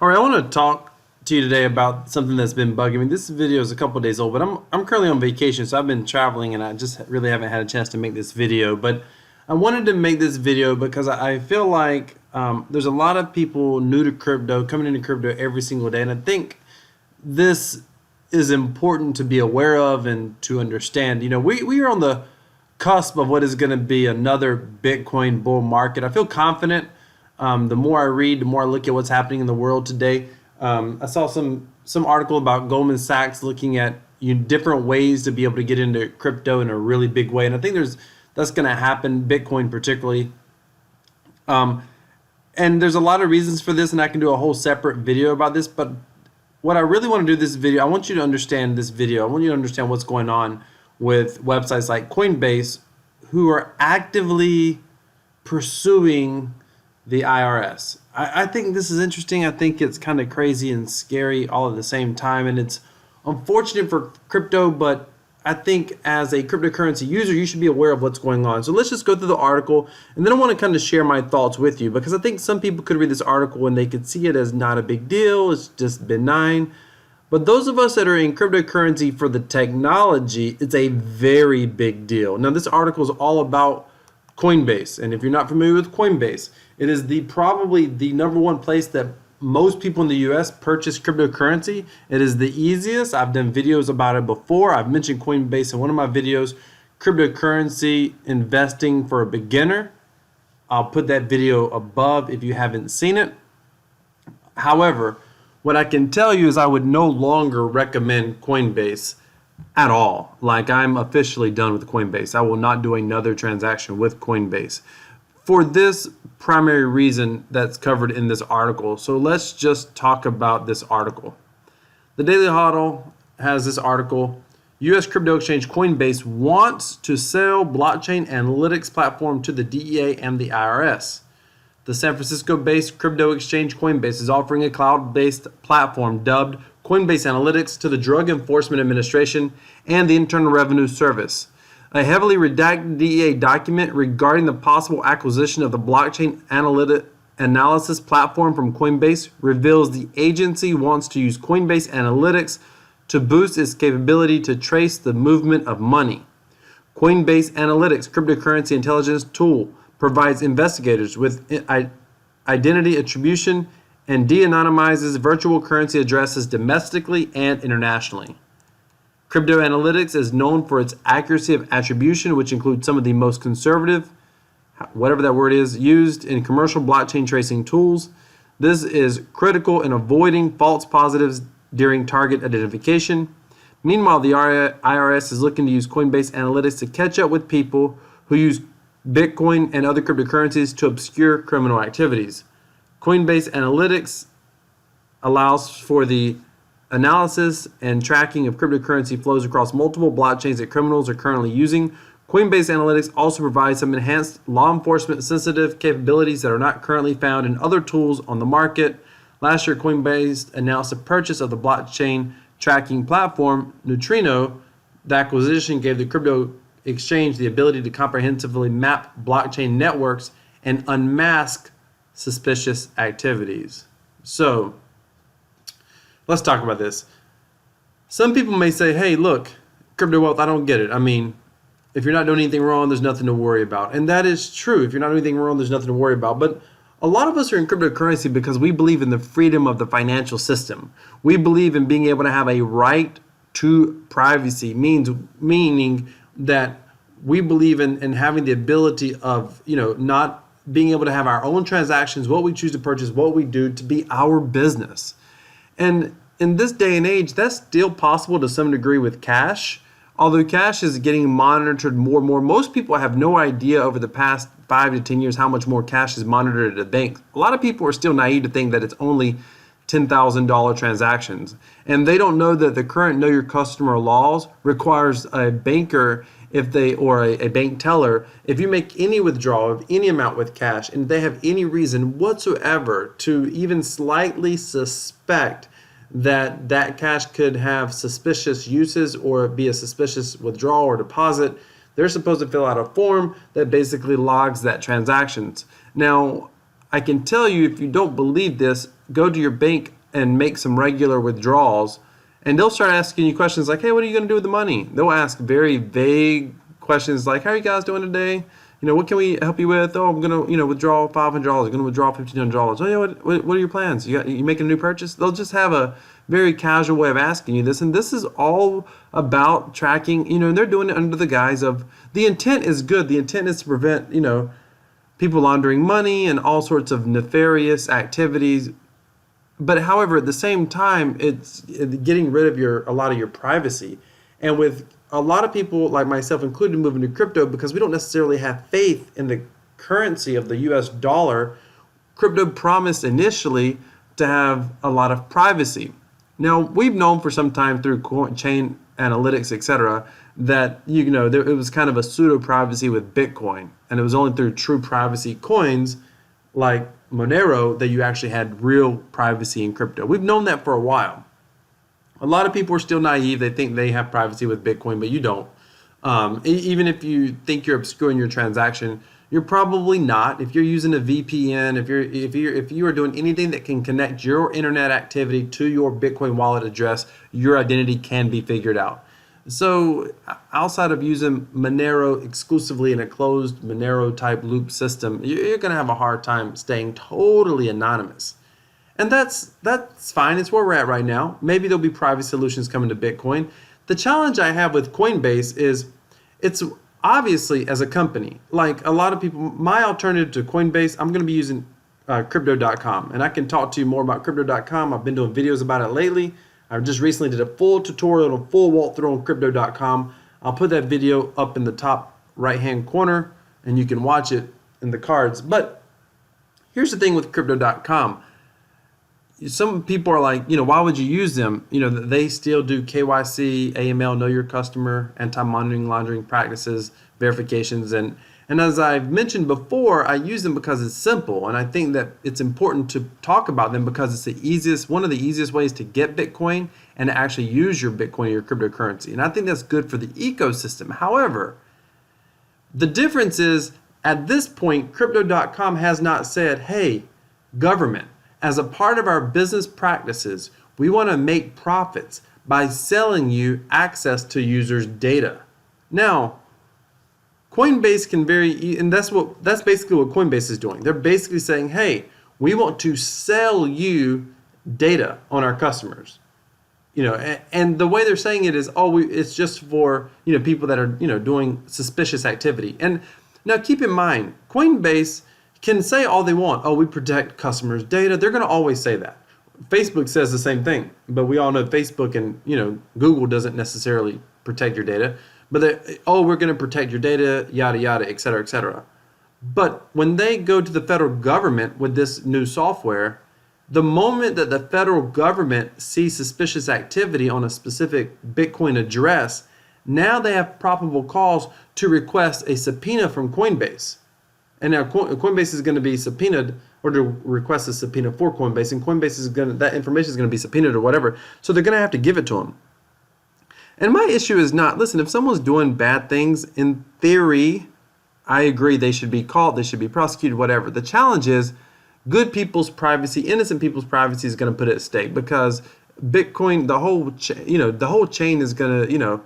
All right, I want to talk to you today about something that's been bugging me. This video is a couple of days old, but I'm currently on vacation, so I've been traveling and I just really haven't had a chance to make this video. But I wanted to make this video because I feel like there's a lot of people new to crypto coming into crypto every single day, and I think this is important to be aware of and to understand. You know, we are on the cusp of what is going to be another Bitcoin bull market. I feel confident. The more I read, the more I look at what's happening in the world today. I saw some article about Goldman Sachs looking at different ways to be able to get into crypto in a really big way, and I think that's going to happen, Bitcoin particularly. And there's a lot of reasons for this, and I can do a whole separate video about this. But what I really want to do this video, I want you to understand this video. I want you to understand what's going on with websites like Coinbase, who are actively pursuing the IRS. I think this is interesting. I think it's kind of crazy and scary all at the same time, and it's unfortunate for crypto, but I think as a cryptocurrency user, you should be aware of what's going on. So let's just go through the article, and then I want to kind of share my thoughts with you, because I think some people could read this article and they could see it as not a big deal, it's just benign. But those of us that are in cryptocurrency for the technology, it's a very big deal. Now, this article is all about Coinbase, and if you're not familiar with Coinbase, it is probably the number one place that most people in the US purchase cryptocurrency. It is the easiest. I've done videos about it before. I've mentioned Coinbase in one of my videos, cryptocurrency investing for a beginner. I'll put that video above if you haven't seen it. However, what I can tell you is I would no longer recommend Coinbase at all. Like, I'm officially done with Coinbase. I will not do another transaction with Coinbase for this primary reason that's covered in this article. So let's just talk about this article. The Daily Huddle has this article. U.S. crypto exchange Coinbase wants to sell blockchain analytics platform to the DEA and the IRS. The San Francisco-based crypto exchange Coinbase is offering a cloud-based platform dubbed Coinbase Analytics to the Drug Enforcement Administration and the Internal Revenue Service. A heavily redacted DEA document regarding the possible acquisition of the blockchain analysis platform from Coinbase reveals the agency wants to use Coinbase Analytics to boost its capability to trace the movement of money. Coinbase Analytics cryptocurrency intelligence tool provides investigators with identity attribution and de-anonymizes virtual currency addresses domestically and internationally. Crypto Analytics is known for its accuracy of attribution, which includes some of the most conservative, whatever that word is, used in commercial blockchain tracing tools. This is critical in avoiding false positives during target identification. Meanwhile, the IRS is looking to use Coinbase Analytics to catch up with people who use Bitcoin and other cryptocurrencies to obscure criminal activities. Coinbase Analytics allows for the analysis and tracking of cryptocurrency flows across multiple blockchains that criminals are currently using. Coinbase Analytics also provides some enhanced law enforcement sensitive capabilities that are not currently found in other tools on the market. Last year, Coinbase announced the purchase of the blockchain tracking platform Neutrino. The acquisition gave the crypto exchange the ability to comprehensively map blockchain networks and unmask suspicious activities. So, let's talk about this. Some people may say, hey, look, crypto wealth, I don't get it. I mean, if you're not doing anything wrong, there's nothing to worry about. And that is true. If you're not doing anything wrong, there's nothing to worry about. But a lot of us are in cryptocurrency because we believe in the freedom of the financial system. We believe in being able to have a right to privacy, meaning that we believe in having the ability of, not being able to have our own transactions, what we choose to purchase, what we do to be our business. And in this day and age, that's still possible to some degree with cash. Although cash is getting monitored more and more, most people have no idea over the past 5 to 10 years how much more cash is monitored at a bank. A lot of people are still naive to think that it's only $10,000 transactions. And they don't know that the current Know Your Customer laws requires a banker or a bank teller, if you make any withdrawal of any amount with cash and they have any reason whatsoever to even slightly suspect that cash could have suspicious uses or be a suspicious withdrawal or deposit, they're supposed to fill out a form that basically logs that transactions. Now, I can tell you, if you don't believe this, go to your bank and make some regular withdrawals, and they'll start asking you questions like, hey, what are you going to do with the money? They'll ask very vague questions like, how are you guys doing today? What can we help you with? Oh, I'm going to, withdraw $500. I'm going to withdraw $1,500. Oh, yeah, what are your plans? You making a new purchase? They'll just have a very casual way of asking you this. And this is all about tracking, and they're doing it under the guise of, the intent is good. The intent is to prevent, people laundering money and all sorts of nefarious activities. But however, at the same time, it's getting rid of a lot of your privacy. And with a lot of people like myself included moving to crypto, because we don't necessarily have faith in the currency of the US dollar, crypto promised initially to have a lot of privacy. Now, we've known for some time through chain analytics, etc., that it was kind of a pseudo privacy with Bitcoin, and it was only through true privacy coins like Monero that you actually had real privacy in crypto. We've known that for a while. A lot of people are still naive. They think they have privacy with Bitcoin, but you don't. Even if you think you're obscuring your transaction, you're probably not. If you're using a VPN, if you are doing anything that can connect your internet activity to your Bitcoin wallet address, your identity can be figured out. So outside of using Monero exclusively in a closed Monero type loop system, you're going to have a hard time staying totally anonymous. And that's fine. It's where we're at right now. Maybe there'll be private solutions coming to Bitcoin. The challenge I have with Coinbase is it's obviously, as a company, like a lot of people, my alternative to Coinbase, I'm going to be using crypto.com. And I can talk to you more about crypto.com. I've been doing videos about it lately. I just recently did a full tutorial and a full walkthrough on crypto.com. I'll put that video up in the top right-hand corner, and you can watch it in the cards. But here's the thing with crypto.com. Some people are like, why would you use them? They still do KYC, AML, know your customer, anti-money laundering practices, verifications. And as I've mentioned before, I use them because it's simple. And I think that it's important to talk about them because it's one of the easiest ways to get Bitcoin and to actually use your Bitcoin, your cryptocurrency. And I think that's good for the ecosystem. However, the difference is at this point, crypto.com has not said, hey, government, as a part of our business practices, we want to make profits by selling you access to users' data. Now, Coinbase can and that's basically what Coinbase is doing. They're basically saying, hey, we want to sell you data on our customers. And the way they're saying it is, it's just for, people that are, doing suspicious activity. And now keep in mind, Coinbase can say all they want. Oh, we protect customers' data. They're going to always say that. Facebook says the same thing, but we all know Facebook and Google doesn't necessarily protect your data. But we're going to protect your data, yada yada, et cetera, et cetera. But when they go to the federal government with this new software, the moment that the federal government sees suspicious activity on a specific Bitcoin address, now they have probable cause to request a subpoena from Coinbase. And now Coinbase is going to be subpoenaed, or to request a subpoena for Coinbase, and Coinbase that information is going to be subpoenaed or whatever. So they're going to have to give it to them. And my issue is not, listen, if someone's doing bad things, in theory, I agree they should be caught, they should be prosecuted, whatever. The challenge is good people's privacy, innocent people's privacy is going to put it at stake, because Bitcoin, the whole chain is going to,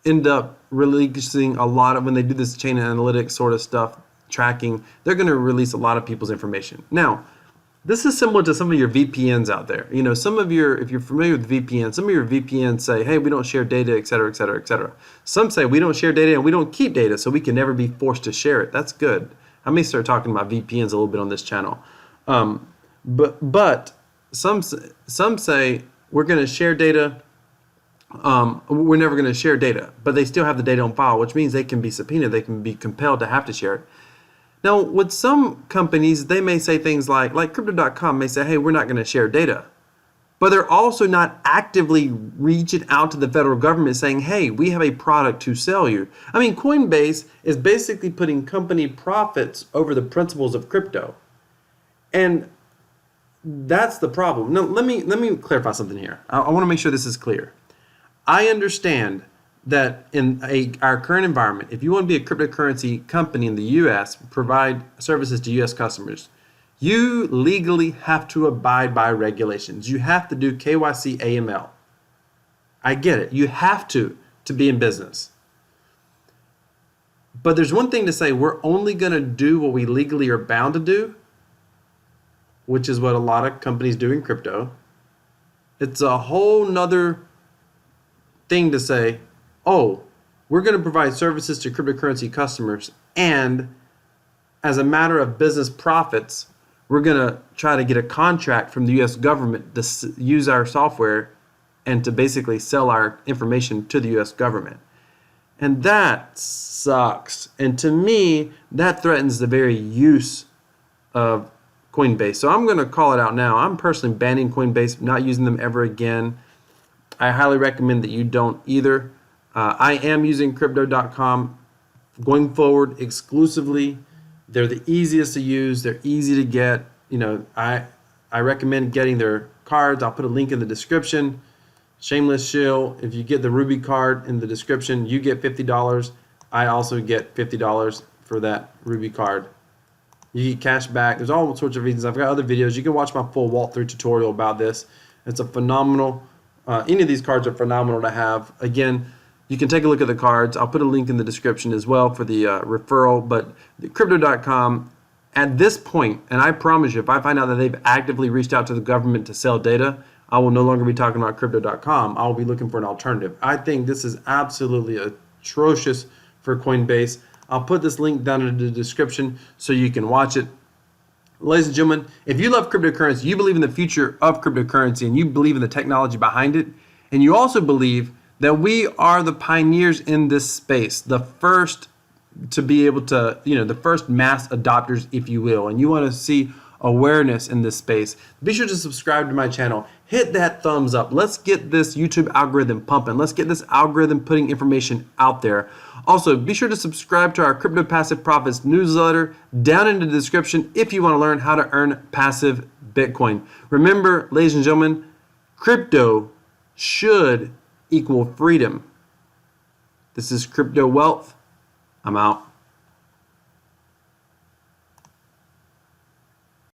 end up releasing a lot of, when they do this chain analytics sort of stuff, tracking, they're going to release a lot of people's information. Now, this is similar to some of your VPNs out there. If you're familiar with VPNs, some of your VPNs say, hey, we don't share data, et cetera, et cetera, et cetera. Some say we don't share data and we don't keep data, so we can never be forced to share it. That's good. I may start talking about VPNs a little bit on this channel. But some say we're going to share data. We're never going to share data, but they still have the data on file, which means they can be subpoenaed. They can be compelled to have to share it. Now, with some companies, they may say things like Crypto.com may say, hey, we're not going to share data. But they're also not actively reaching out to the federal government saying, hey, we have a product to sell you. I mean, Coinbase is basically putting company profits over the principles of crypto. And that's the problem. Now, let me clarify something here. I want to make sure this is clear. I understand that in our current environment, if you want to be a cryptocurrency company in the U.S., provide services to U.S. customers, You legally have to abide by regulations. You have to do KYC AML. I get it. You have to be in business. But there's one thing to say, we're only going to do what we legally are bound to do, which is what a lot of companies do in crypto. It's a whole nother thing to say, oh, we're going to provide services to cryptocurrency customers, and as a matter of business profits, we're going to try to get a contract from the U.S. government to use our software and to basically sell our information to the U.S. government. And that sucks. And to me, that threatens the very use of Coinbase. So I'm going to call it out now. I'm personally banning Coinbase, not using them ever again. I highly recommend that you don't either. I am using Crypto.com going forward exclusively. They're the easiest to use. They're easy to get. I recommend getting their cards. I'll put a link in the description. Shameless shill. If you get the Ruby card in the description, you get $50. I also get $50 for that Ruby card. You get cash back. There's all sorts of reasons. I've got other videos. You can watch my full walkthrough tutorial about this. It's a phenomenal, any of these cards are phenomenal to have. Again, you can take a look at the cards. I'll put a link in the description as well for the referral. But Crypto.com, at this point, and I promise you, if I find out that they've actively reached out to the government to sell data, I will no longer be talking about Crypto.com. I will be looking for an alternative. I think this is absolutely atrocious for Coinbase. I'll put this link down in the description so you can watch it. Ladies and gentlemen, if you love cryptocurrency, you believe in the future of cryptocurrency, and you believe in the technology behind it, and you also believe that we are the pioneers in this space, the first to be able to, the first mass adopters, if you will, and you want to see awareness in this space, be sure to subscribe to my channel. Hit that thumbs up. Let's get this YouTube algorithm pumping. Let's get this algorithm putting information out there. Also, be sure to subscribe to our Crypto Passive Profits newsletter down in the description if you want to learn how to earn passive Bitcoin. Remember, ladies and gentlemen, crypto should equal freedom. This is Crypto Wealth. I'm out.